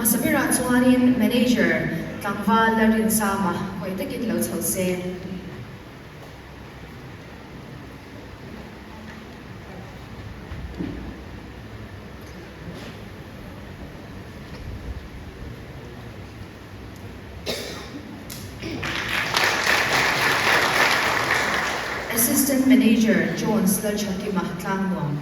Masabira chuanin manager tlangva larin sama koi takin lo chhose Assistant Manager Jones Lalchakima Tlangwang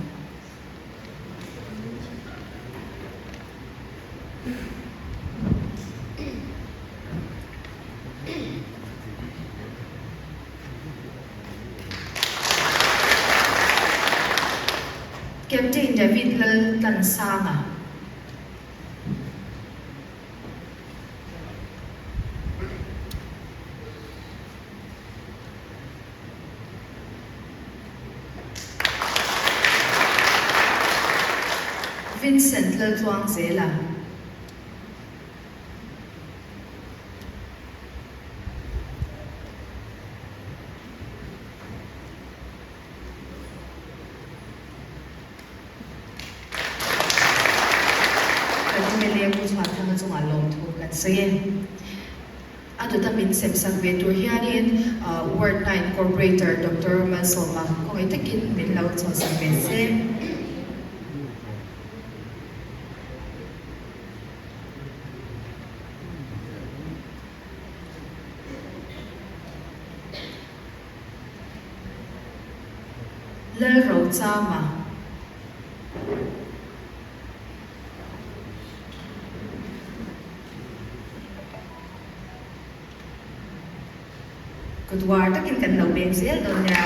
Captain David Lal Tansanga Vincent Lal Tuang Zela Ato tamin semsang vetur hianin Ward 9 Corporator Dr. Masoma kung itakin minlaw sa mese Lalro Tsama Kudwar takin kan lau benzel don ya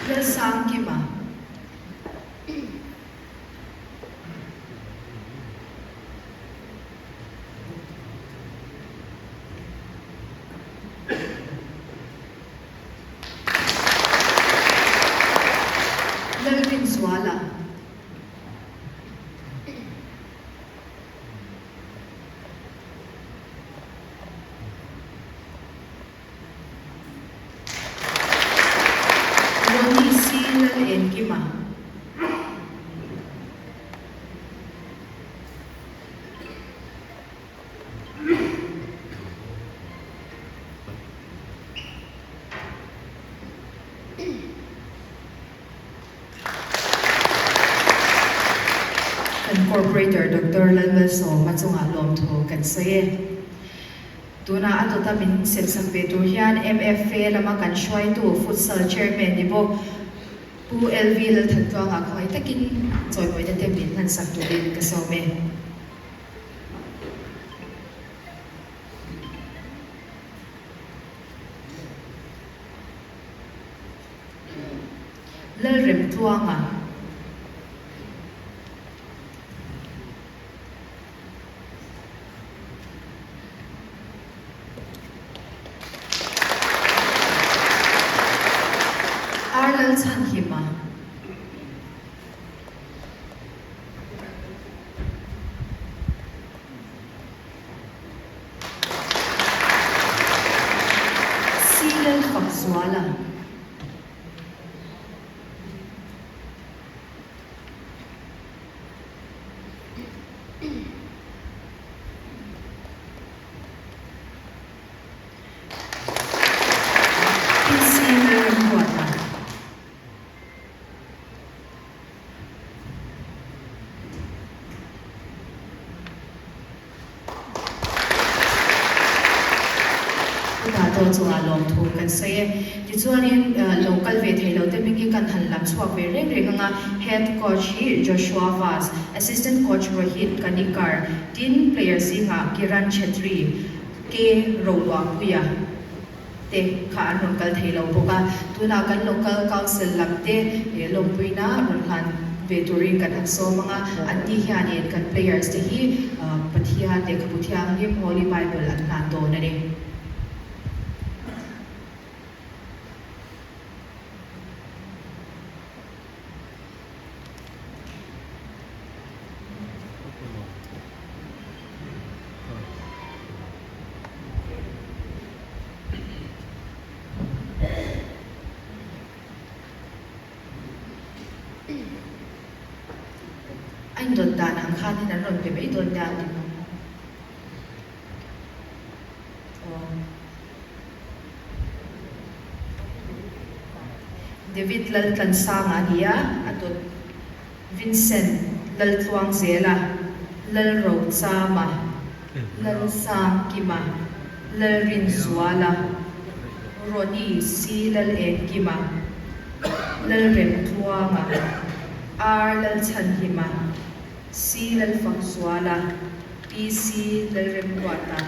Lal Sang Kima Lal Pinswala Kima Corporator Dr. Lalmaso Matsunga Lomto Kansaye Tuna ato tamin semsang betur hian MFA lama kan shwai tu futsal chairman nibo pu LV lal thantua nga khoi takin choi moi te min han sak tu din ka some lal rem tuanga Arlal Sanhima Silal Fakswala Tato chunga lom thu kan saye ti chuanin local ve thailo te mingi kan hanlam chuak ve reng reng nga head coach hi Joshua Vaz assistant coach Rohit Kanikar tin players nga Kiran Chetri ke Rowwa Puya te kha local thailo boka tuna kan local council lamte lompuina ronhan veturi kan so mga anti hianin kan players te hi pathia te kaputhia hi Holy Bible at nato na ni anh đồn đàn hàng khan thì nó rồi về mấy đồn đàn thì David lal kan sang ania atot Vincent lal tuang zela lal ro chama lal sang kima lal rin zuala Roni si lal en kima lal rem tuanga ar lal chan hima si lal fang zuala PC lal rem wata